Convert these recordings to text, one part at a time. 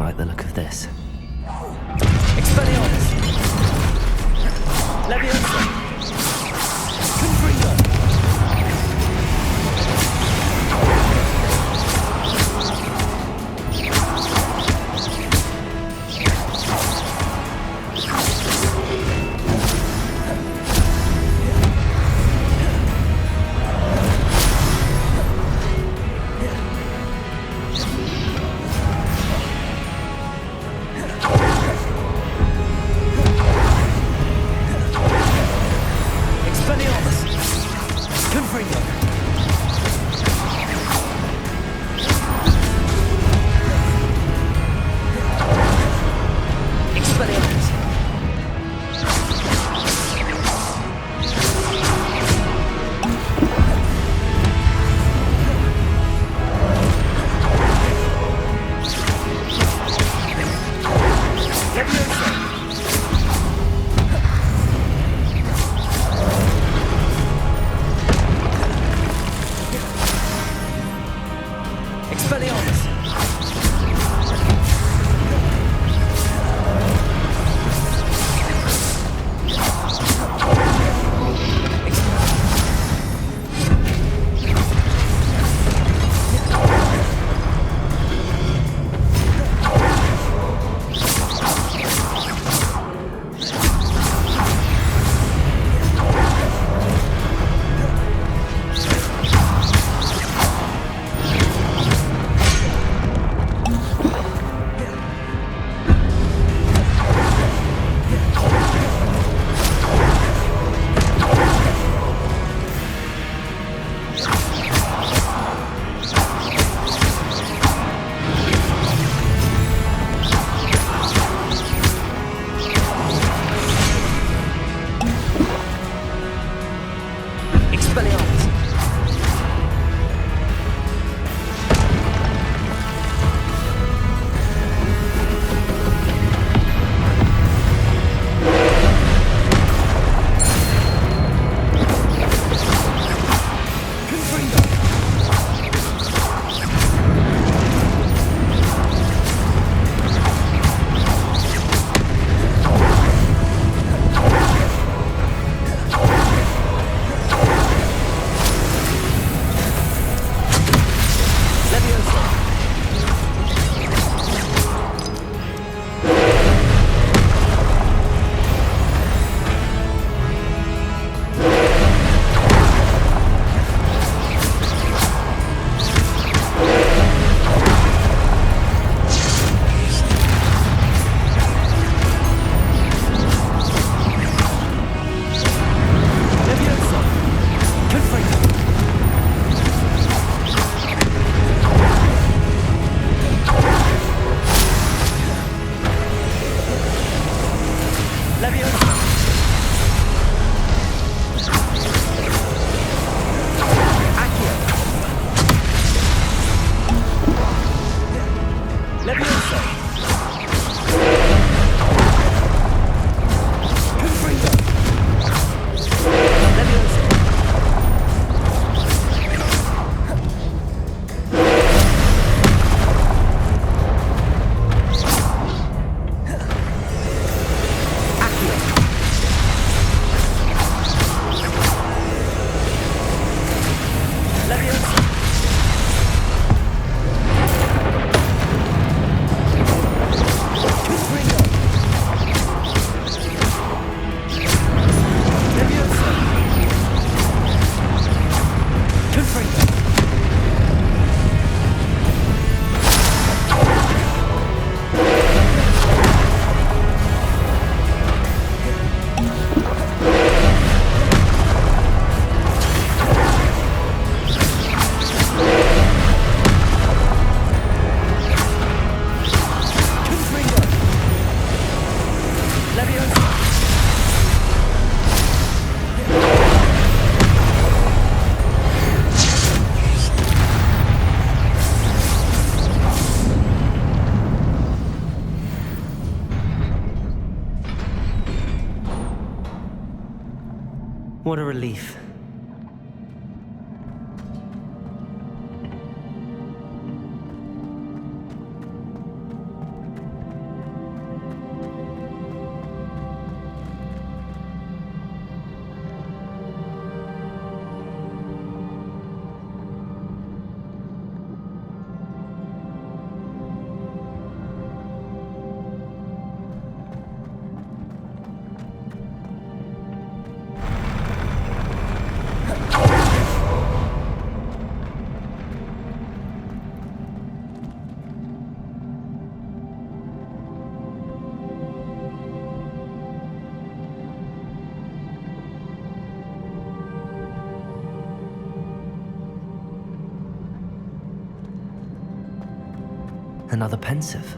like the look of this. Expelliarmus! Leviosa! Confringo! What a relief. Another pensive.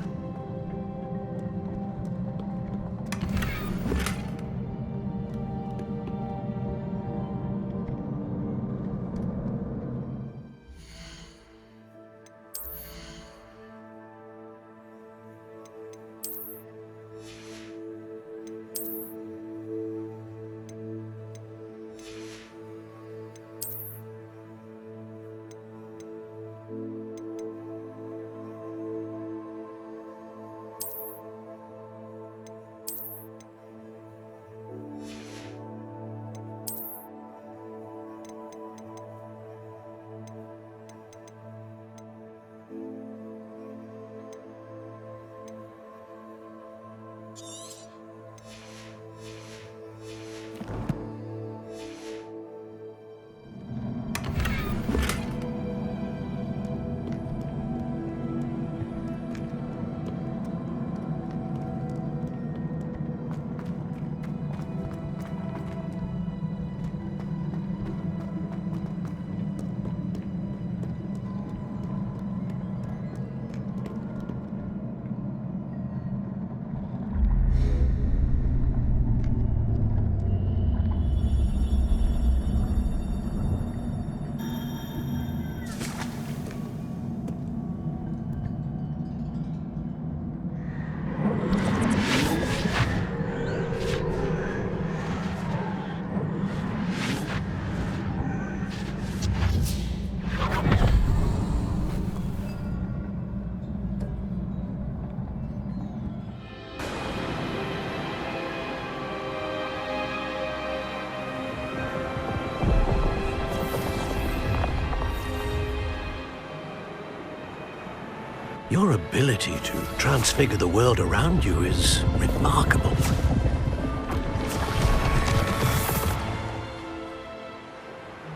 Your ability to transfigure the world around you is remarkable.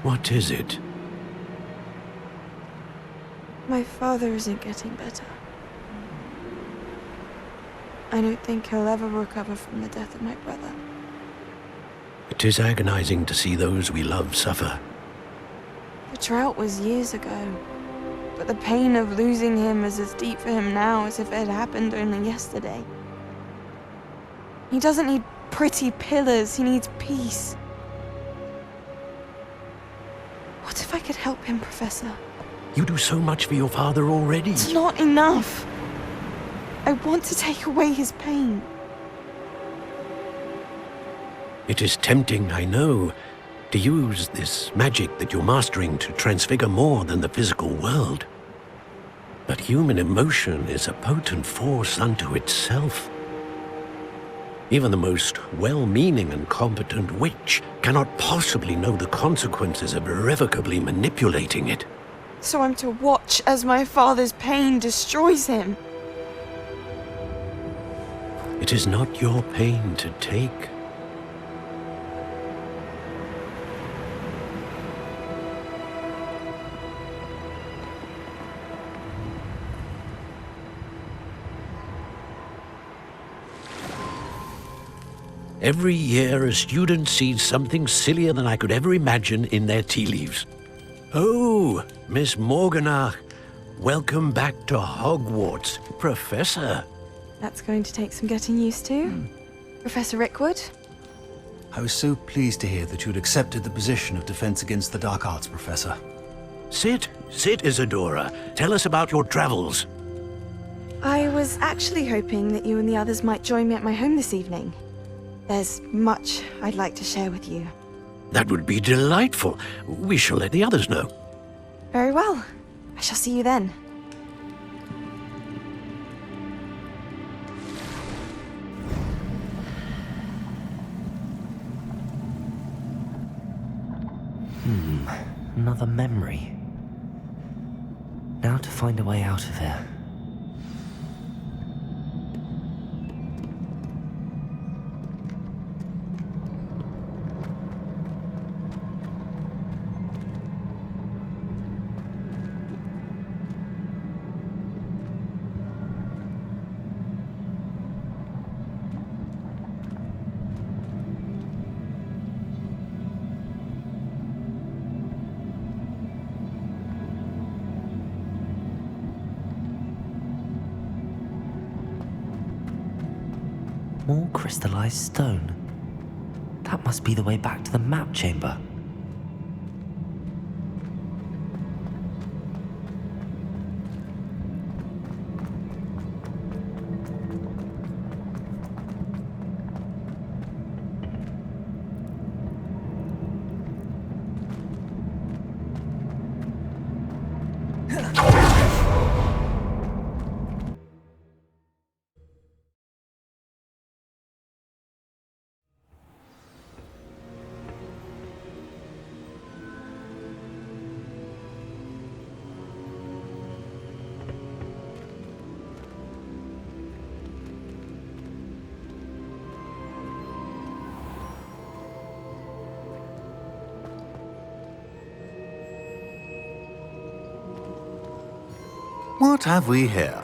What is it? My father isn't getting better. I don't think he'll ever recover from the death of my brother. It is agonizing to see those we love suffer. The drought was years ago, but the pain of losing him is as deep for him now as if it had happened only yesterday. He doesn't need pretty pillars, he needs peace. What if I could help him, Professor? You do so much for your father already. It's not enough. I want to take away his pain. It is tempting, I know, to use this magic that you're mastering to transfigure more than the physical world. But human emotion is a potent force unto itself. Even the most well-meaning and competent witch cannot possibly know the consequences of irrevocably manipulating it. So I'm to watch as my father's pain destroys him. It is not your pain to take. Every year, a student sees something sillier than I could ever imagine in their tea leaves. Oh, Miss Morganach, welcome back to Hogwarts, Professor. That's going to take some getting used to. Professor Rickwood? I was so pleased to hear that you'd accepted the position of Defense Against the Dark Arts, Professor. Sit, Isadora. Tell us about your travels. I was actually hoping that you and the others might join me at my home this evening. There's much I'd like to share with you. That would be delightful. We shall let the others know. Very well. I shall see you then. Another memory. Now to find a way out of here. More crystallized stone. That must be the way back to the map chamber. What have we here?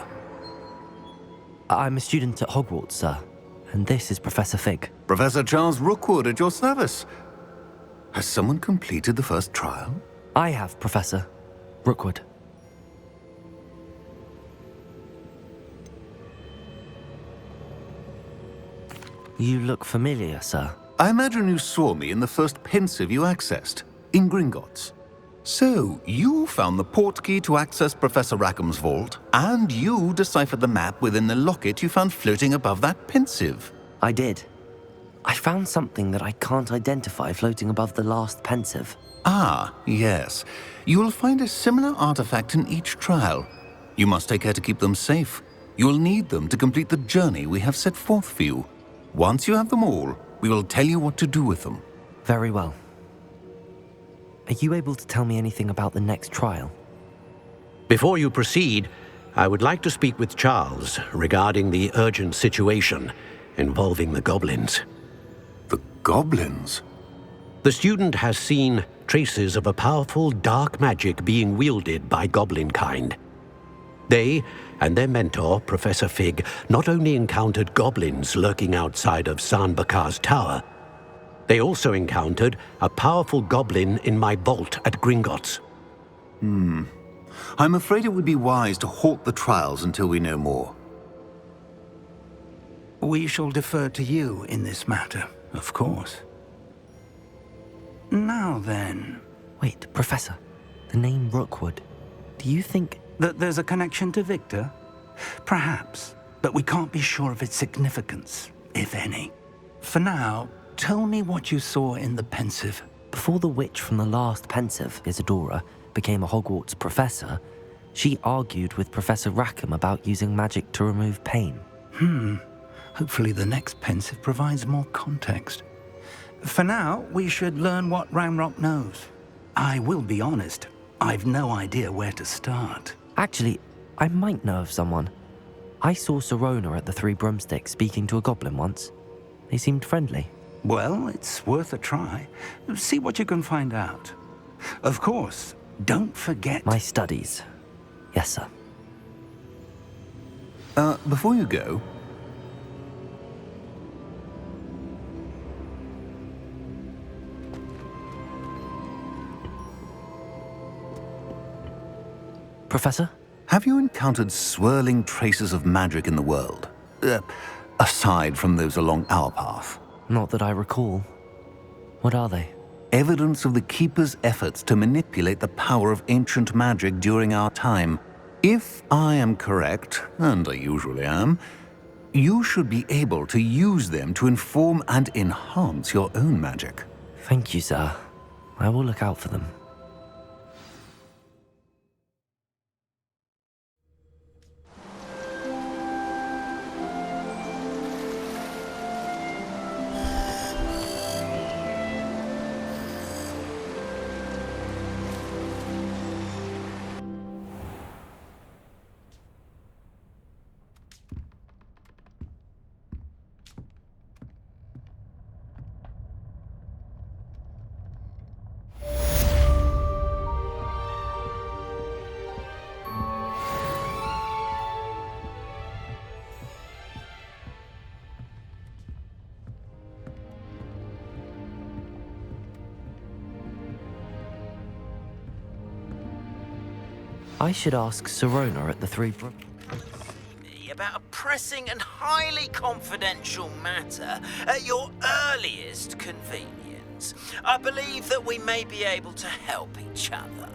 I'm a student at Hogwarts, sir, and this is Professor Fig. Professor Charles Rookwood at your service. Has someone completed the first trial? I have, Professor Rookwood. You look familiar, sir. I imagine you saw me in the first pensive you accessed, in Gringotts. So, you found the portkey to access Professor Rackham's vault, and you deciphered the map within the locket you found floating above that pensive. I did. I found something that I can't identify floating above the last pensive. Ah, yes. You will find a similar artifact in each trial. You must take care to keep them safe. You will need them to complete the journey we have set forth for you. Once you have them all, we will tell you what to do with them. Very well. Are you able to tell me anything about the next trial? Before you proceed, I would like to speak with Charles regarding the urgent situation involving the goblins. The goblins? The student has seen traces of a powerful dark magic being wielded by goblin kind. They and their mentor, Professor Fig, not only encountered goblins lurking outside of Sanbakar's tower, they also encountered a powerful goblin in my vault at Gringotts. I'm afraid it would be wise to halt the trials until we know more. We shall defer to you in this matter, of course. Now then, Wait, Professor. The name Rookwood. Do you think... that there's a connection to Victor? Perhaps, but we can't be sure of its significance, if any. For now, tell me what you saw in the pensive. Before the witch from the last pensive, Isadora, became a Hogwarts professor, she argued with Professor Rackham about using magic to remove pain. Hopefully the next pensive provides more context. For now, we should learn what Ramrock knows. I will be honest, I've no idea where to start. Actually, I might know of someone. I saw Sirona at the Three Broomsticks speaking to a goblin once. They seemed friendly. Well, it's worth a try. See what you can find out. Of course, don't forget... My studies. Yes, sir. Before you go... Professor? Have you encountered swirling traces of magic in the world? Aside from those along our path? Not that I recall. What are they? Evidence of the Keeper's efforts to manipulate the power of ancient magic during our time. If I am correct, and I usually am, you should be able to use them to inform and enhance your own magic. Thank you, sir. I will look out for them. I should ask Sirona at the Three Broomsticks. About a pressing and highly confidential matter at your earliest convenience. I believe that we may be able to help each other.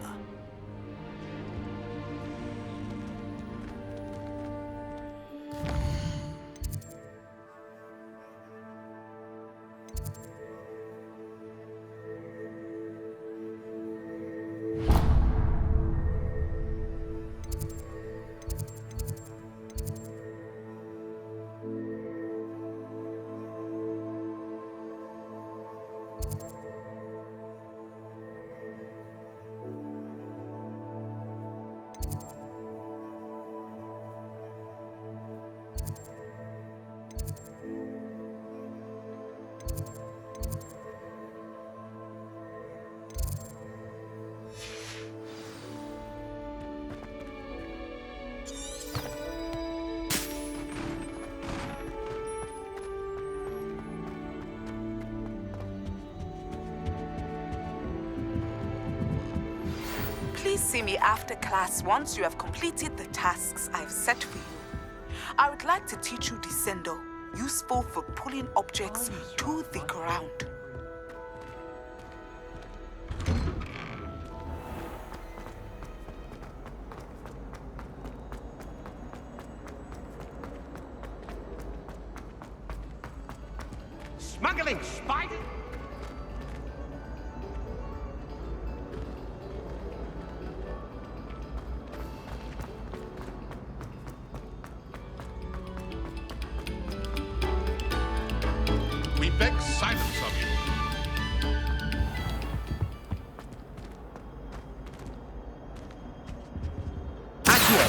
Please see me after class once you have completed the tasks I've set for you. I would like to teach you Descendo, useful for pulling objects to the ground. Smuggling spider? We beg silence of you. Accio!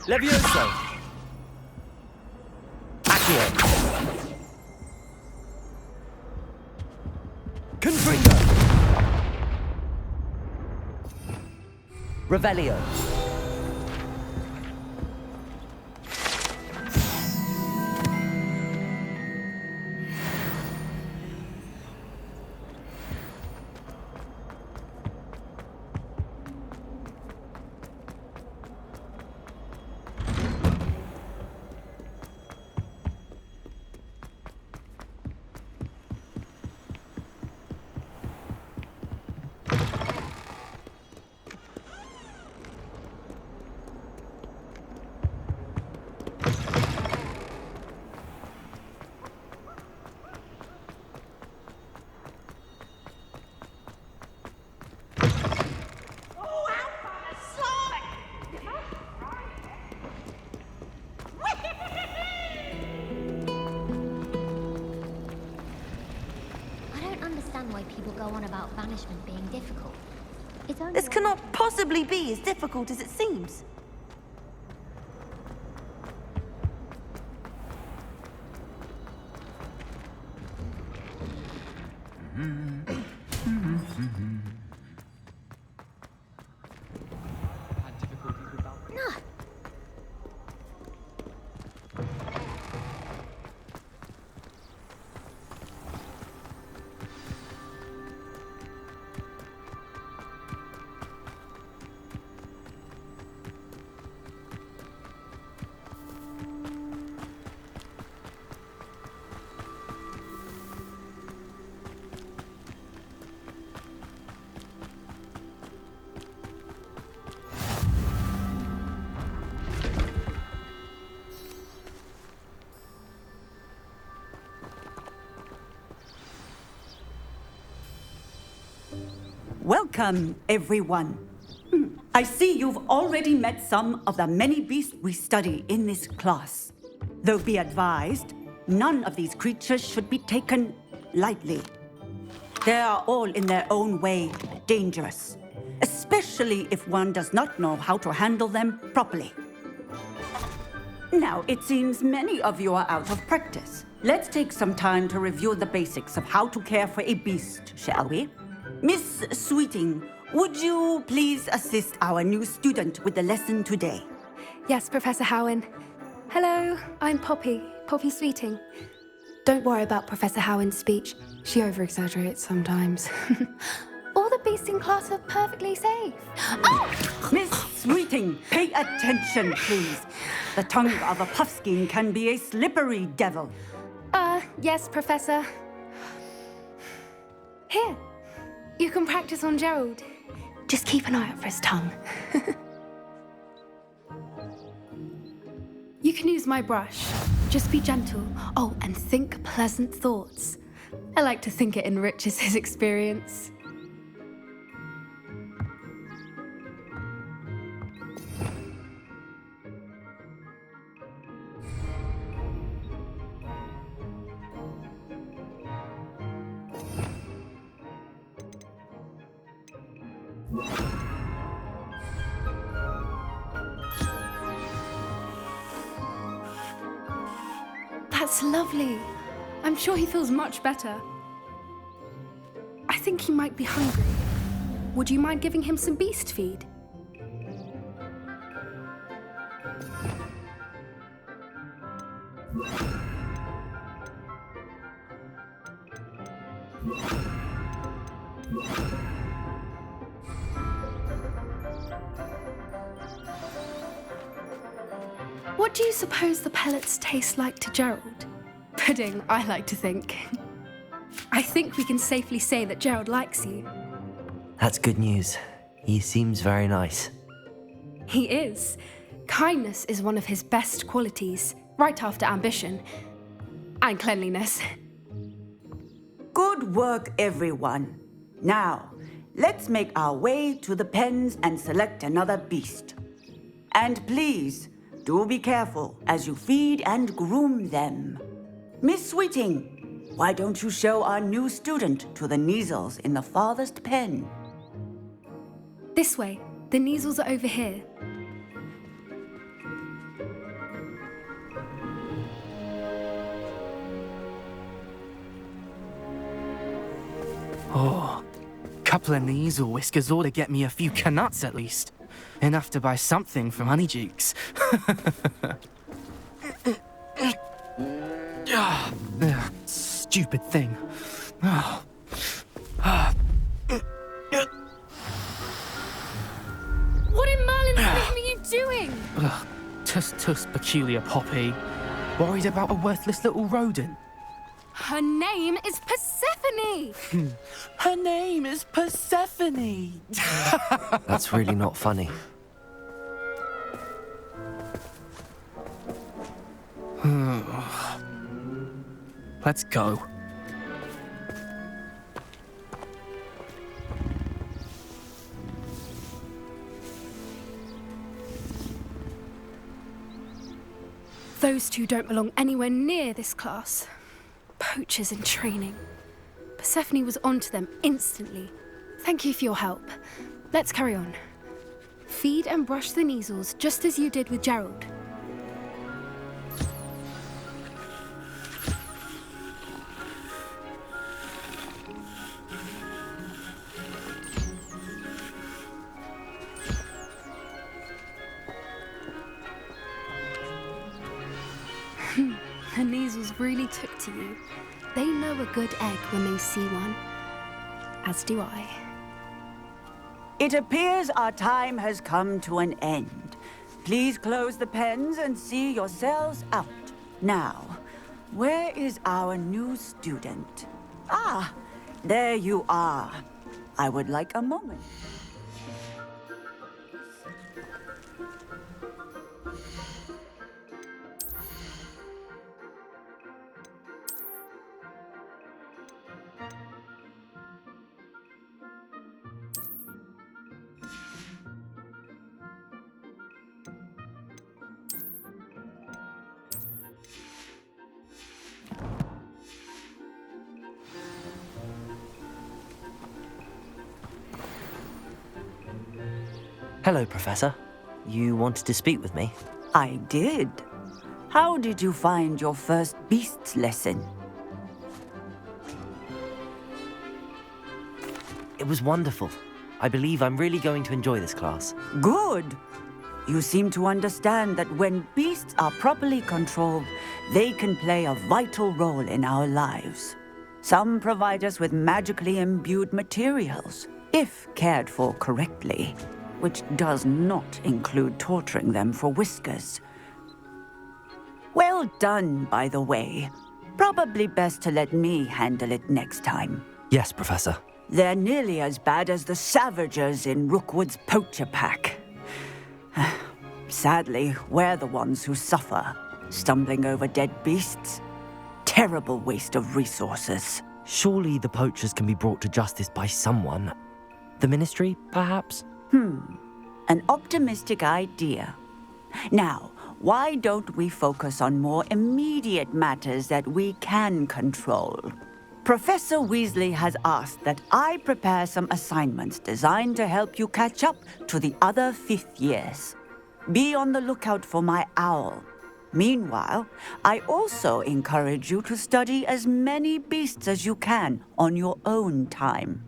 Levioso! Accio! Confringo! Revelio! Why people go on about banishment being difficult. This cannot possibly be as difficult as it seems. Welcome, everyone. I see you've already met some of the many beasts we study in this class. Though be advised, none of these creatures should be taken lightly. They are all in their own way dangerous, especially if one does not know how to handle them properly. Now, it seems many of you are out of practice. Let's take some time to review the basics of how to care for a beast, shall we? Miss Sweeting, would you please assist our new student with the lesson today? Yes, Professor Howen. Hello, I'm Poppy Sweeting. Don't worry about Professor Howen's speech. She over-exaggerates sometimes. All the beasts in class are perfectly safe. Oh! Miss Sweeting, pay attention, please. The tongue of a puffskein can be a slippery devil. Yes, Professor. Here, you can practice on Gerald. Just keep an eye out for his tongue. You can use my brush. Just be gentle. Oh, and think pleasant thoughts. I like to think it enriches his experience. That's lovely. I'm sure he feels much better. I think he might be hungry. Would you mind giving him some beast feed? What do you suppose the pellets taste like to Gerald? Pudding, I like to think. I think we can safely say that Gerald likes you. That's good news. He seems very nice. He is. Kindness is one of his best qualities, right after ambition. And cleanliness. Good work, everyone. Now, let's make our way to the pens and select another beast. And please, do be careful as you feed and groom them. Miss Sweeting, why don't you show our new student to the Kneazles in the farthest pen? This way. The Kneazles are over here. Oh, couple of Kneazle whiskers ought to get me a few canuts at least. Enough to buy something from Honeydukes. Stupid thing. What in Merlin's name are you doing? Tuss, peculiar Poppy. Worried about a worthless little rodent. Her name is Persephone! Her name is Persephone! That's really not funny. Let's go. Those two don't belong anywhere near this class. Poachers in training. Persephone was onto them instantly. Thank you for your help. Let's carry on. Feed and brush the Kneazles just as you did with Gerald. The Kneazles really took to you. They know a good egg when they see one. As do I. It appears our time has come to an end. Please close the pens and see yourselves out. Now, where is our new student? Ah, there you are. I would like a moment. Hello, Professor. You wanted to speak with me? I did. How did you find your first beasts lesson? It was wonderful. I believe I'm really going to enjoy this class. Good. You seem to understand that when beasts are properly controlled, they can play a vital role in our lives. Some provide us with magically imbued materials, if cared for correctly. which does not include torturing them for whiskers. Well done, by the way. Probably best to let me handle it next time. Yes, Professor. They're nearly as bad as the Savagers in Rookwood's poacher pack. Sadly, we're the ones who suffer, stumbling over dead beasts. Terrible waste of resources. Surely the poachers can be brought to justice by someone. The Ministry, perhaps? An optimistic idea. Now, why don't we focus on more immediate matters that we can control? Professor Weasley has asked that I prepare some assignments designed to help you catch up to the other 5th years. Be on the lookout for my owl. Meanwhile, I also encourage you to study as many beasts as you can on your own time.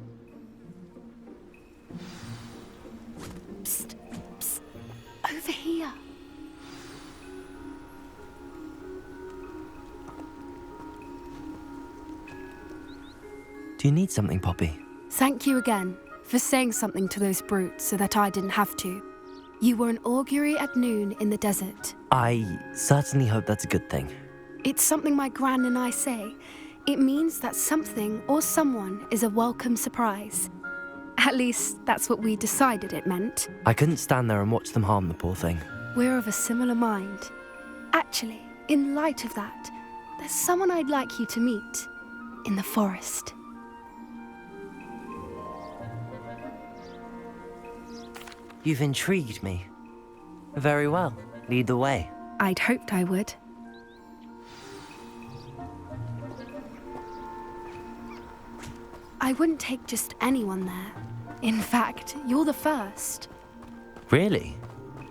Psst, psst. Over here. Do you need something, Poppy? Thank you again for saying something to those brutes so that I didn't have to. You were an augury at noon in the desert. I certainly hope that's a good thing. It's something my gran and I say. It means that something or someone is a welcome surprise. At least, that's what we decided it meant. I couldn't stand there and watch them harm the poor thing. We're of a similar mind. Actually, in light of that, there's someone I'd like you to meet in the forest. You've intrigued me. Very well. Lead the way. I'd hoped I would. I wouldn't take just anyone there. In fact, you're the first. Really?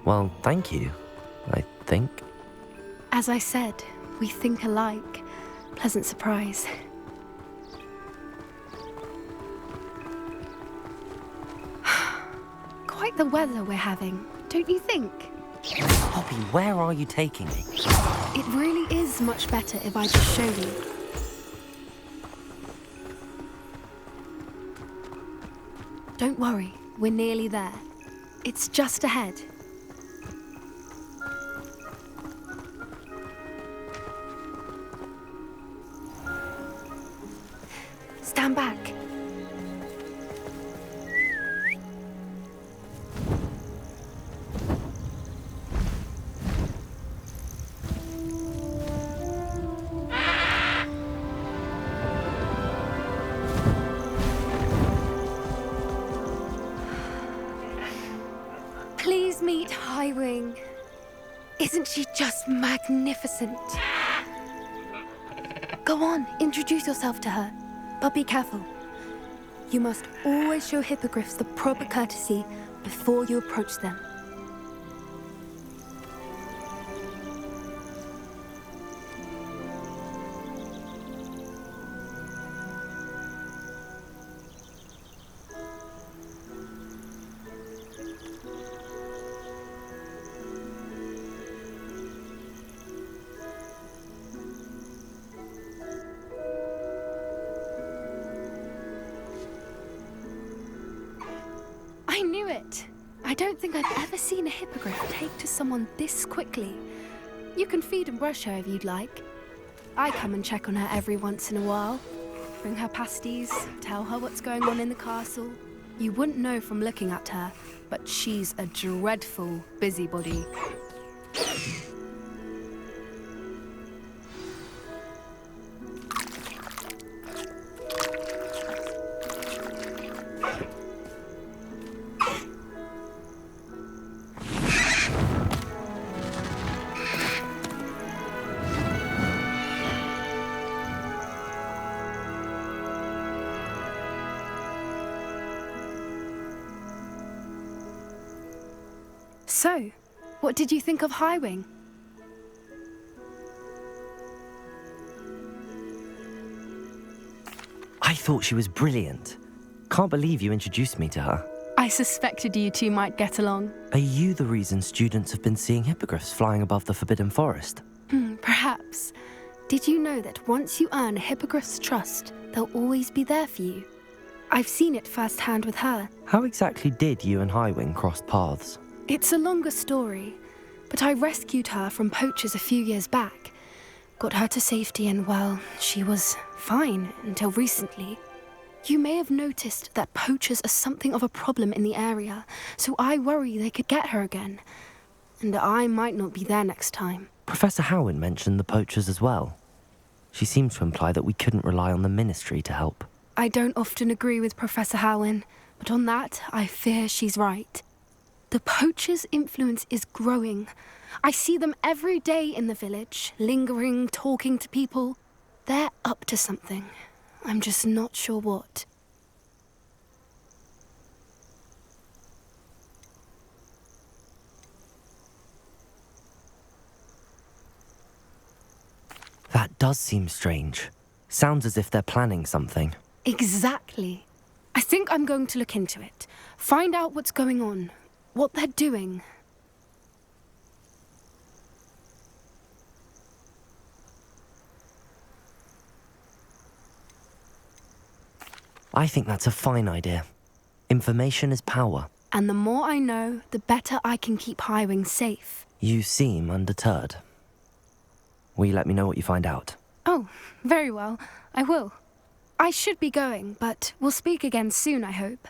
Well, thank you, I think. As I said, we think alike. Pleasant surprise. Quite the weather we're having, don't you think? Poppy, where are you taking me? It really is much better if I just show you. Don't worry, we're nearly there. It's just ahead. Stand back. Please meet Highwing. Isn't she just magnificent? Go on, introduce yourself to her. But be careful. You must always show hippogriffs the proper courtesy before you approach them. I knew it! I don't think I've ever seen a hippogriff take to someone this quickly. You can feed and brush her if you'd like. I come and check on her every once in a while. Bring her pasties, tell her what's going on in the castle. You wouldn't know from looking at her, but she's a dreadful busybody. So, what did you think of Highwing? I thought she was brilliant. Can't believe you introduced me to her. I suspected you two might get along. Are you the reason students have been seeing hippogriffs flying above the Forbidden Forest? Perhaps. Did you know that once you earn a hippogriff's trust, they'll always be there for you? I've seen it firsthand with her. How exactly did you and Highwing cross paths? It's a longer story, but I rescued her from poachers a few years back. Got her to safety and, well, she was fine until recently. You may have noticed that poachers are something of a problem in the area, so I worry they could get her again. And I might not be there next time. Professor Howin mentioned the poachers as well. She seemed to imply that we couldn't rely on the Ministry to help. I don't often agree with Professor Howin, but on that, I fear she's right. The poachers' influence is growing. I see them every day in the village, lingering, talking to people. They're up to something. I'm just not sure what. That does seem strange. Sounds as if they're planning something. Exactly. I think I'm going to look into it. Find out what's going on, what they're doing. I think that's a fine idea. Information is power. And the more I know, the better I can keep Highwing safe. You seem undeterred. Will you let me know what you find out? Oh, very well. I will. I should be going, but we'll speak again soon, I hope.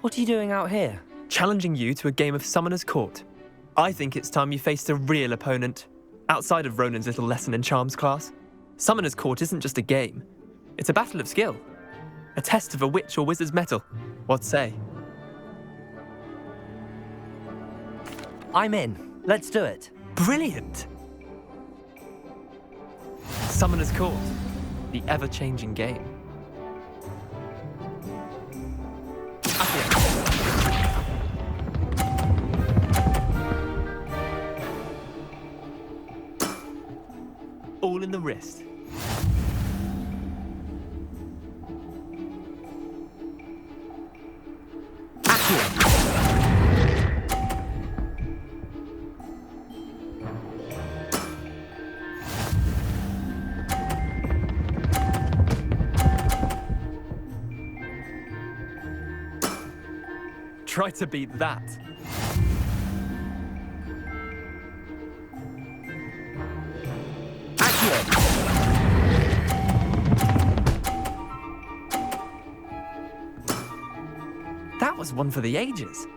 What are you doing out here? Challenging you to a game of Summoner's Court. I think it's time you faced a real opponent, outside of Ronan's little lesson in charms class. Summoner's Court isn't just a game. It's a battle of skill. A test of a witch or wizard's mettle. What say? I'm in. Let's do it. Brilliant! Summoner's Court. The ever-changing game. All in the wrist. Try to beat that. That was one for the ages.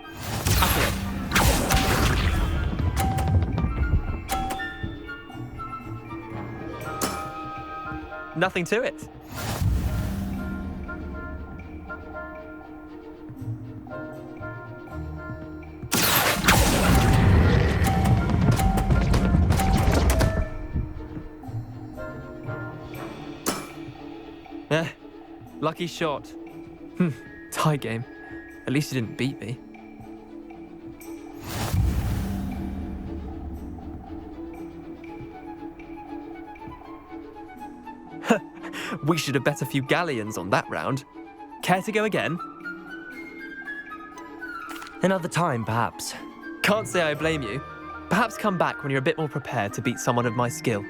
Nothing to it. Lucky shot. Tie game. At least you didn't beat me. We should have bet a few galleons on that round. Care to go again? Another time, perhaps. Can't say I blame you. Perhaps come back when you're a bit more prepared to beat someone of my skill.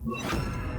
you.